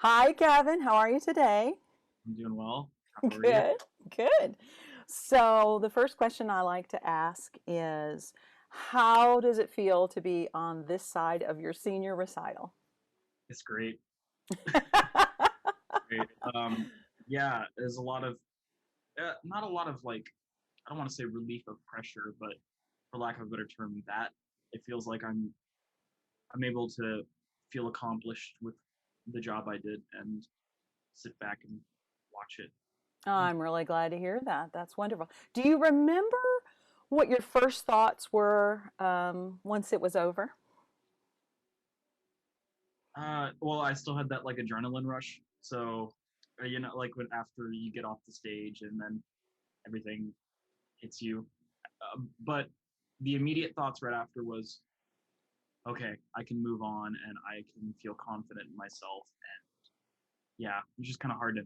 Hi, Gavin. How are you today? I'm doing well. How are you? Good, good. So, the first question I like to ask is, how does it feel to be on this side of your senior recital? It's great. Great. Yeah, there's a lot of not a lot of like I don't want to say relief of pressure, but for lack of a better term, that it feels like I'm able to feel accomplished with the job I did and sit back and watch it. Oh, Yeah. I'm really glad to hear that. That's wonderful. Do you remember what your first thoughts were once it was over? Well, I still had that like adrenaline rush. So, like when after you get off the stage and then everything hits you. But the immediate thoughts right after was, okay, I can move on and I can feel confident in myself. And yeah, it's just kind of hard to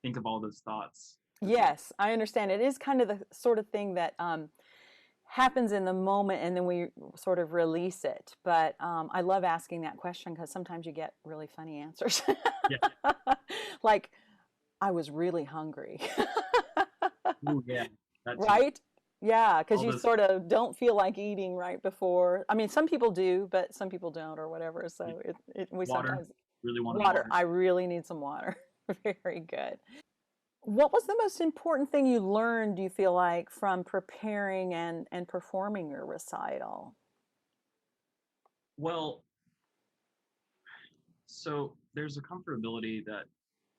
think of all those thoughts because you're Yes, I understand. It is kind of the sort of thing that happens in the moment and then we sort of release it. But I love asking that question because sometimes you get really funny answers. yeah, Like, I was really hungry. ooh, yeah, that too. Right? Yeah, because All you those sort of don't feel like eating right before. I mean, some people do, but some people don't or whatever. yeah, So we water, sometimes, really wanted water. water. I really need some water. Very good. What was the most important thing you learned, do you feel like, from preparing and performing your recital? Well, so there's a comfortability that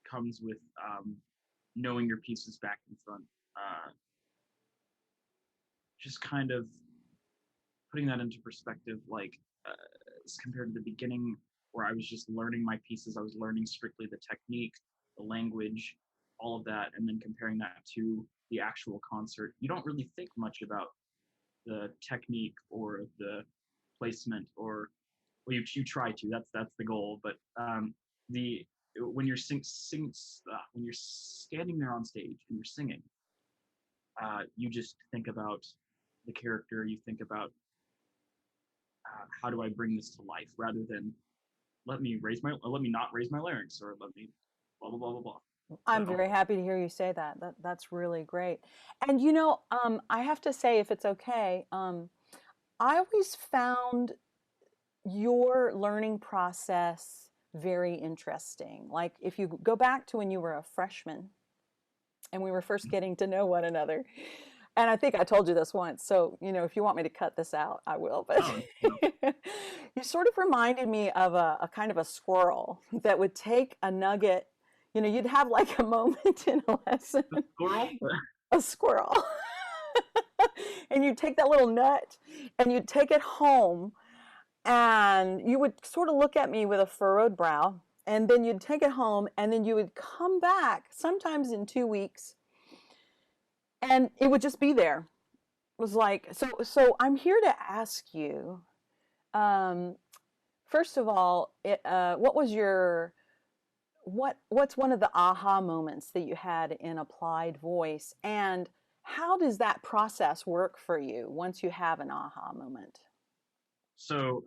comes with knowing your pieces back and front. Just kind of putting that into perspective, like as compared to the beginning where I was just learning my pieces, I was learning strictly the technique, the language, all of that, and then comparing that to the actual concert. You don't really think much about the technique or the placement, or well, you try to. That's the goal, but the when you're when you're standing there on stage and you're singing, you just think about the character. You think about how do I bring this to life rather than let me not raise my larynx or let me blah blah blah blah blah. I'm So very happy to hear you say that. That's really great. And I have to say, if it's okay, I always found your learning process very interesting. Like if you go back to when you were a freshman and we were first getting to know one another, and I think I told you this once, so if you want me to cut this out, I will. But oh no, you sort of reminded me of a kind of a squirrel that would take a nugget. You'd have like a moment in a lesson, the squirrel. a squirrel, and you'd take that little nut and you'd take it home, and you would sort of look at me with a furrowed brow, and then you'd take it home, and then you would come back sometimes in 2 weeks, and it would just be there. It was like, so I'm here to ask you, um, first of all, what's one of the aha moments that you had in applied voice, and how does that process work for you once you have an aha moment? So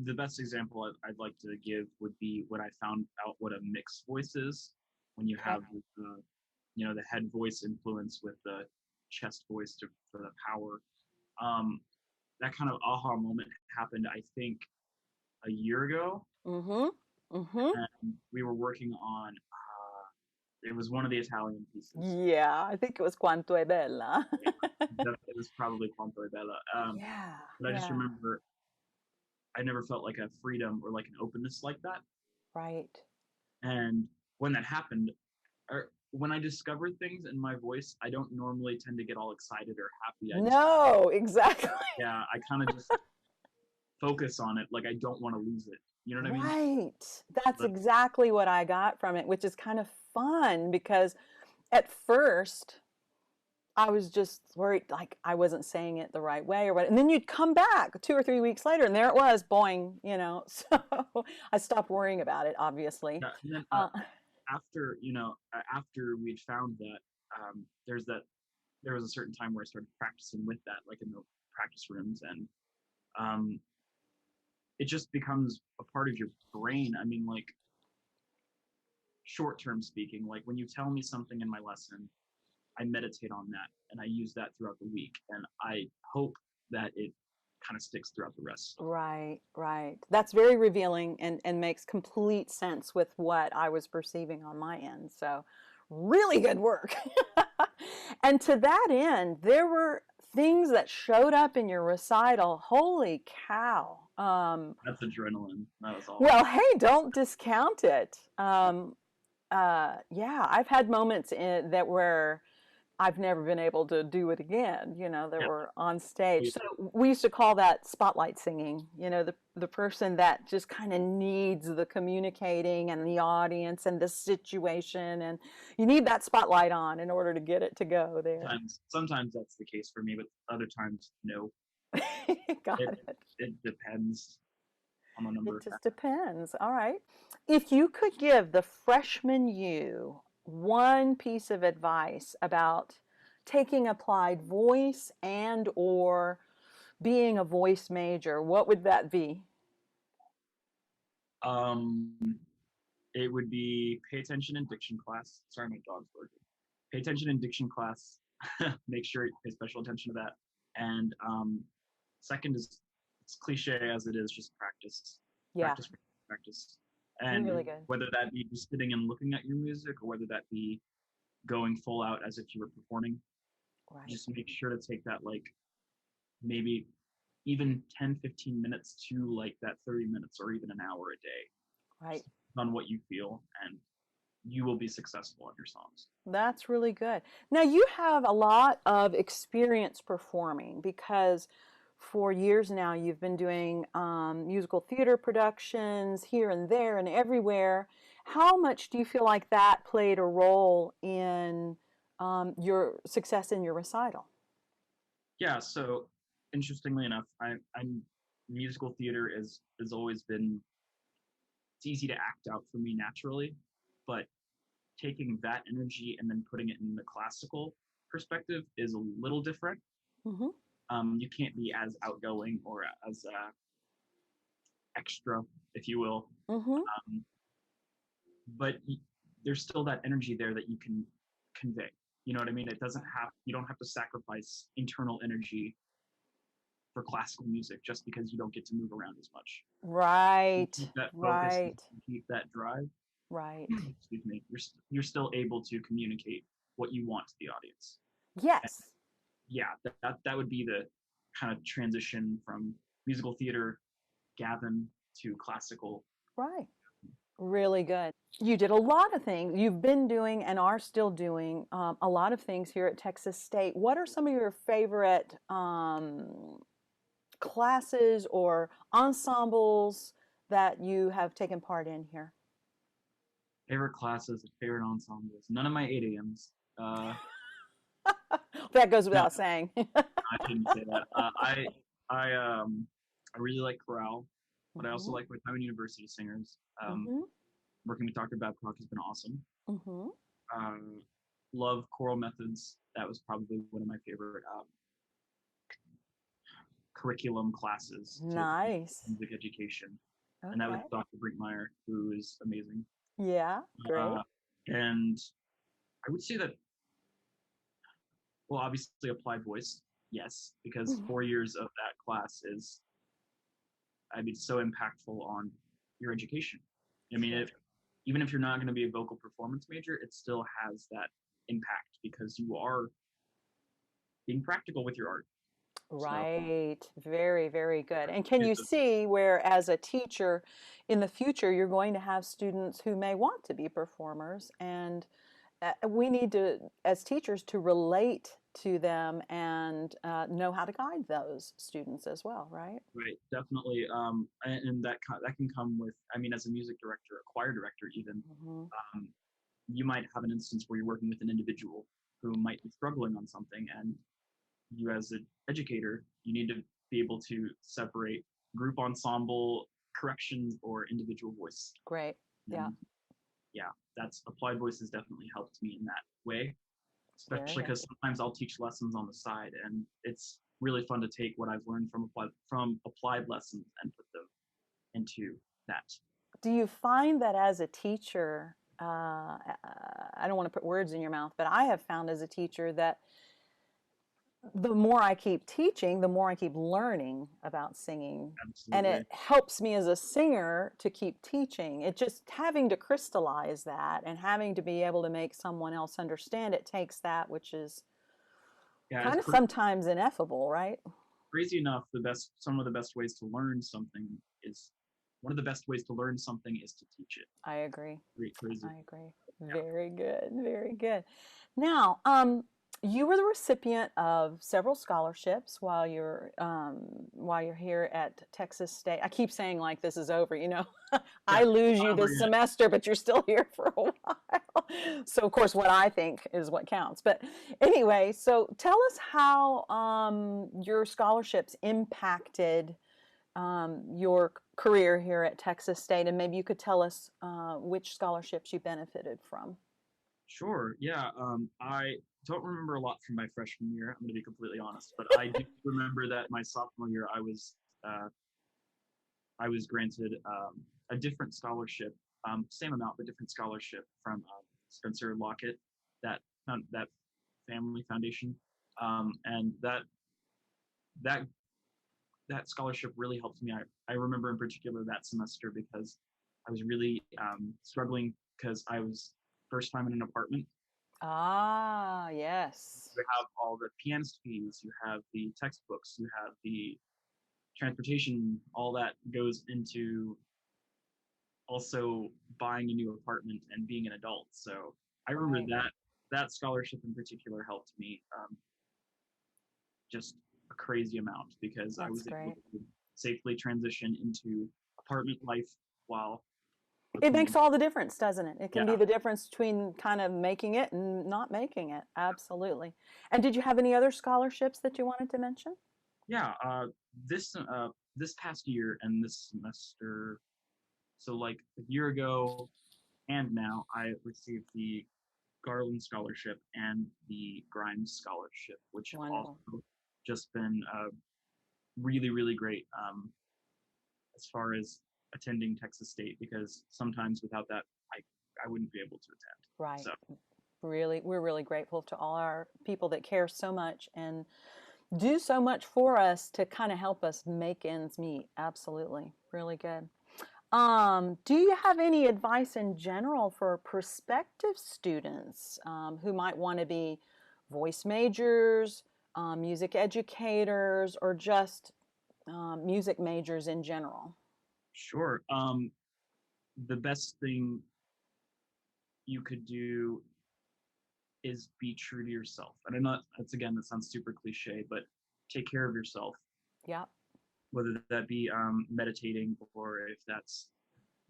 the best example I'd like to give would be when I found out what a mixed voice is. When you Okay. have the head voice influence with the chest voice for the power. Um, that kind of aha moment happened, I think, a year ago, Mm-hmm. Mm-hmm. and we were working on. It was one of the Italian pieces. Yeah, I think it was Quanto è bella. Yeah, it was probably Quanto e Bella. Yeah, But I just yeah, remember I never felt like a freedom or like an openness like that. right. And when that happened, or when I discover things in my voice, I don't normally tend to get all excited or happy. I just, No, exactly. yeah, I kind of just focus on it. Like I don't want to lose it. You know what I mean? Right. That's But exactly what I got from it, which is kind of fun because at first I was just worried like I wasn't saying it the right way or what. And then you'd come back 2 or 3 weeks later and there it was, boing. So I stopped worrying about it, obviously. yeah, and then Uh, after after we'd found that, there was a certain time where I started practicing with that, like in the practice rooms, and um, it just becomes a part of your brain. I mean, like short-term speaking. Like when you tell me something in my lesson, I meditate on that and I use that throughout the week. And I hope that it kind of sticks throughout the rest. Right, right. That's very revealing and makes complete sense with what I was perceiving on my end. So, really good work. And to that end, there were things that showed up in your recital. Holy cow. That's adrenaline. That was Well, awesome. hey, don't discount it. Yeah, I've had moments that where I've never been able to do it again, that Yeah. were on stage. So we used to call that spotlight singing, the person that just kind of needs the communicating and the audience and the situation. And you need that spotlight on in order to get it to go there. Sometimes that's the case for me, but other times, no. Got It it. it depends on the number It of just factors. depends. All right. If you could give the freshman you one piece of advice about taking applied voice and or being a voice major, what would that be? Um, it would be pay attention in diction class. Sorry, my dog's barking. Pay attention in diction class. Make sure you pay special attention to that. And second is, it's cliche as it is, just practice, Yeah, practice, practice. And really good. whether that be just sitting and looking at your music, or whether that be going full out as if you were performing, Right, just make sure to take that, like, maybe even 10-15 minutes to like that 30 minutes or even an hour a day, right. just on what you feel, and you will be successful on your songs. That's really good. Now, you have a lot of experience performing because for years now you've been doing musical theater productions here and there and everywhere. How much do you feel like that played a role in your success in your recital? Yeah, so interestingly enough, I'm musical theater has always been, it's easy to act out for me naturally, but taking that energy and then putting it in the classical perspective is a little different. Mm-hmm. You can't be as outgoing or as extra, if you will, Mm-hmm. um, but there's still that energy there that you can convey. You know what I mean? It doesn't have, you don't have to sacrifice internal energy for classical music just because you don't get to move around as much. You Right, keep that focus, right, you keep that drive. right. Excuse me. You're still able to communicate what you want to the audience. And Yes, yeah, that would be the kind of transition from musical theater Gavin to classical. right. Really good. You did a lot of things. You've been doing and are still doing a lot of things here at Texas State. What are some of your favorite classes or ensembles that you have taken part in here? Favorite classes, favorite ensembles. None of my 8 a.m.s. That goes No, without saying. I shouldn't say that. I I really like chorale, but I also Hmm. like my time in university singers. Hmm. Working with Dr. Babcock has been awesome. Hmm. Um, love choral methods. That was probably one of my favorite curriculum classes to Nice. music education, and that was Okay. Dr. Brinkmeyer, who is amazing. Yeah, great. Uh, and I would say that, well, obviously applied voice, yes, because 4 years of that class is, I mean, so impactful on your education. I mean, Sure. even if you're not going to be a vocal performance major, it still has that impact because you are being practical with your art. So Right. Very, very good. And can here's you the, see where, as a teacher in the future, you're going to have students who may want to be performers? And we need to, as teachers, to relate to them and know how to guide those students as well, right? right, definitely, and that can come with, I mean, as a music director, a choir director, even, Hmm. um, you might have an instance where you're working with an individual who might be struggling on something, and you as an educator, you need to be able to separate group ensemble corrections or individual voice. Great. Yeah. And yeah, that's applied voice has definitely helped me in that way, Very especially good. because sometimes I'll teach lessons on the side, and it's really fun to take what I've learned from applied lessons and put them into that. Do you find that as a teacher, I don't want to put words in your mouth, but I have found as a teacher that the more I keep teaching, the more I keep learning about singing. And it Absolutely. helps me as a singer to keep teaching. It just having to crystallize that and having to be able to make someone else understand it takes that, which is Yeah, it's kind of sometimes ineffable, right? crazy enough. Some of the best ways to learn something is one of the best ways to learn something is to teach it. I agree. Crazy. I agree. Yeah. Very good. Very good. Now, you were the recipient of several scholarships while you're here at Texas State. I keep saying like this is over, you know. Yeah. I lose Not you over this yet. semester, but you're still here for a while. So, of course, what I think is what counts. But anyway, so tell us how your scholarships impacted your career here at Texas State, and maybe you could tell us which scholarships you benefited from. Sure. Yeah. I don't remember a lot from my freshman year. I'm going to be completely honest, but I do remember that my sophomore year, uh, I was granted a different scholarship, same amount but different scholarship from Spencer Lockett, that family foundation, and that that scholarship really helped me. I remember in particular that semester because I was really struggling because I was first time in an apartment. Ah, yes. You have all the pianist fees, you have the textbooks, you have the transportation, all that goes into also buying a new apartment and being an adult. So I remember Right. that scholarship in particular helped me just a crazy amount because I That's was able great. to safely transition into apartment life while It makes attending. all the difference, doesn't it? It can be Yeah, the difference between kind of making it and not making it. Absolutely. And did you have any other scholarships that you wanted to mention? yeah. This past year and this semester, so like a year ago and now, I received the Garland Scholarship and the Grimes Scholarship, which have Wonderful. also just been really, really great as far as attending Texas State because sometimes without that, I I wouldn't be able to attend. Right. So Really, we're really grateful to all our people that care so much and do so much for us to kind of help us make ends meet. Absolutely. Really good. Do you have any advice in general for prospective students who might want to be voice majors, music educators, or just music majors in general? sure, the best thing you could do is be true to yourself. And I'm not. That's again, that sounds super cliche, but take care of yourself. Yep. Whether that be meditating or if that's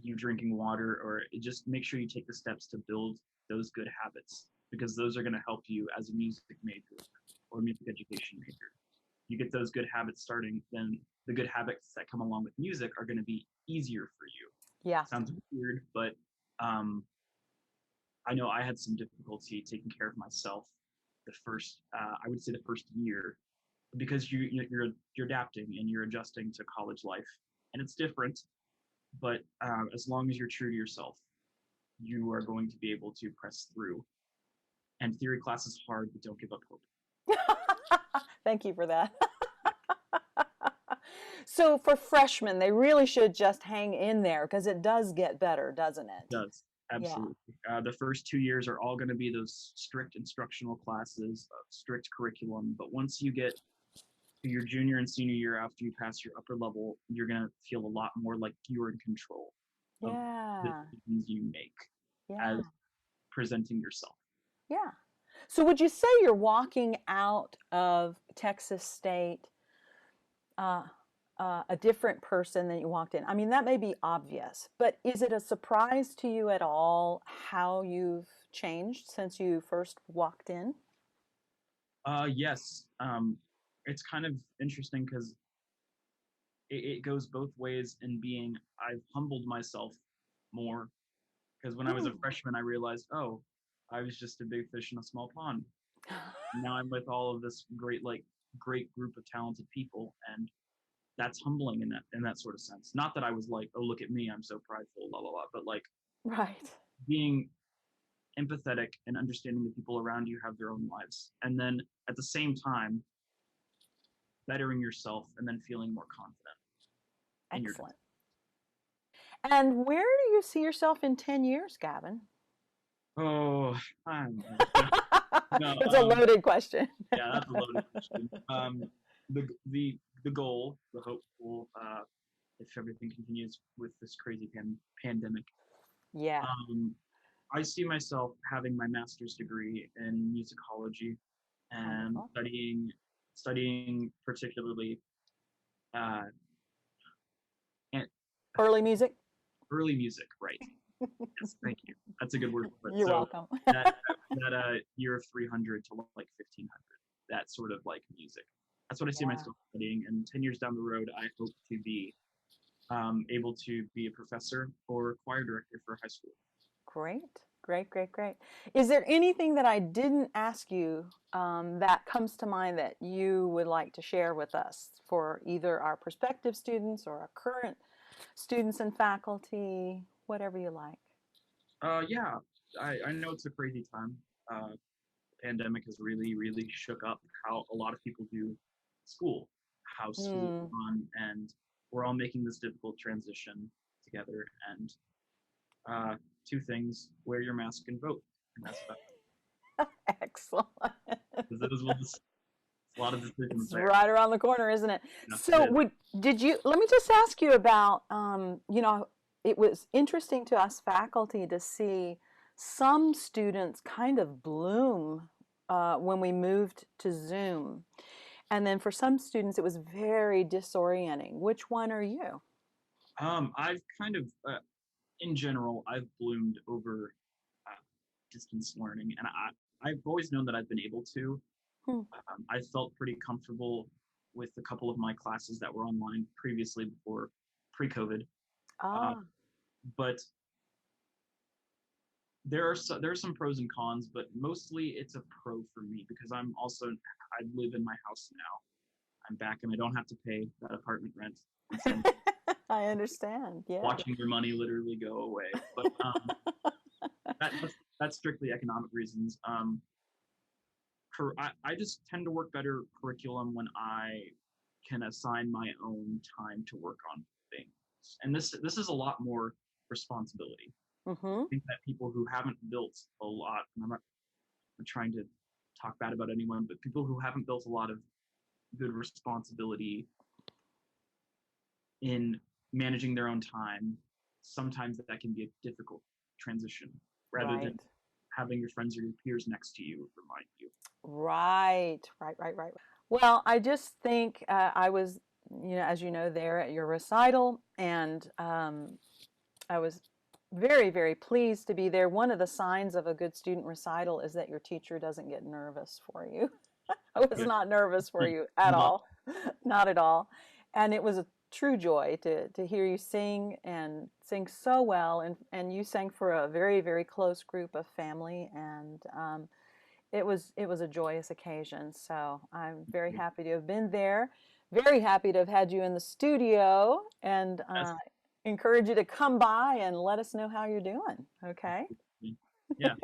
you drinking water or just make sure you take the steps to build those good habits because those are going to help you as a music major or music education major. You get those good habits starting, then the good habits that come along with music are going to be easier for you. Yeah. Sounds weird, but um, I know I had some difficulty taking care of myself I would say the first year because you're adapting and you're adjusting to college life and it's different, but as long as you're true to yourself, you are going to be able to press through. And theory class is hard, but don't give up hope. Thank you for that. So for freshmen, they really should just hang in there because it does get better, doesn't It it? does. Yeah. Absolutely. The first 2 years are all going to be those strict instructional classes, strict curriculum. But once you get to your junior and senior year after you pass your upper level, you're going to feel a lot more like you're in control of the Yeah. decisions you make as Yeah. presenting yourself. Yeah. So would you say you're walking out of Texas State uh, a different person than you walked in? I mean, that may be obvious, but is it a surprise to you at all how you've changed since you first walked in? Yes. It's kind of interesting because it goes both ways in being I've humbled myself more because when I was a Hmm. freshman, I realized, oh, I was just a big fish in a small pond. Now I'm with all of this great group of talented people, and that's humbling in that sort of sense. Not that I was like, oh, look at me, I'm so prideful, la la la, but like Right. being empathetic and understanding the people around you have their own lives. And then at the same time, bettering yourself and then feeling more confident in your Excellent. And where do you see yourself in 10 years, Gavin? oh, I don't know. No, It's a loaded question. yeah, that's a loaded question. The the goal, the hopeful, if everything continues with this crazy pandemic, Yeah. um, I see myself having my master's degree in musicology and Wonderful. studying particularly uh, an- Early music? early music. Right. Yes, thank you. That's a good word for it. You're So welcome. that year of 300 to like 1500, that sort of like music. That's what I see Yeah. myself studying. And 10 years down the road, I hope to be able to be a professor or choir director for high school. Great. Great, great, great. Is there anything that I didn't ask you that comes to mind that you would like to share with us for either our prospective students or our current students and faculty, whatever you like? Yeah, I know it's a crazy time. Pandemic has really shook up how a lot of people do school, how school is Hmm. run, and we're all making this difficult transition together. And uh, two things: wear your mask and vote, and that's about Excellent. because it is a lot of decisions It's there. right around the corner, isn't it? Yeah, it So, is. did you, let me just ask you about, it was interesting to us faculty to see some students kind of bloom when we moved to Zoom. And then for some students, it was very disorienting. Which one are you? I've kind of, in general, I've bloomed over uh, distance learning, and I've always known that I've been able to. Hmm. I felt pretty comfortable with a couple of my classes that were online previously before pre-COVID. Uh, Ah, but there are some pros and cons, but mostly it's a pro for me because I live in my house now. I'm back and I don't have to pay that apartment rent. Instead, I'm I understand. Yeah. watching your money literally go away. But that's strictly economic reasons. I just tend to work better curriculum when I can assign my own time to work on things, and this is a lot more responsibility. Mm-hmm. I think that people who haven't built a lot, and I'm not trying to talk bad about anyone, but people who haven't built a lot of good responsibility in managing their own time, sometimes that can be a difficult transition rather than Right. having your friends or your peers next to you remind you. Right, right, right, right. Well, I just think I was, as you know, there at your recital, and I was very, very pleased to be there. One of the signs of a good student recital is that your teacher doesn't get nervous for you. I was Good. not nervous for you at No. all, not at all. And it was a true joy to hear you sing and sing so well. And you sang for a very, very close group of family. And it was a joyous occasion. So I'm very happy to have been there. Very happy to have had you in the studio, and That's encourage you to come by and let us know how you're doing. Okay. yeah.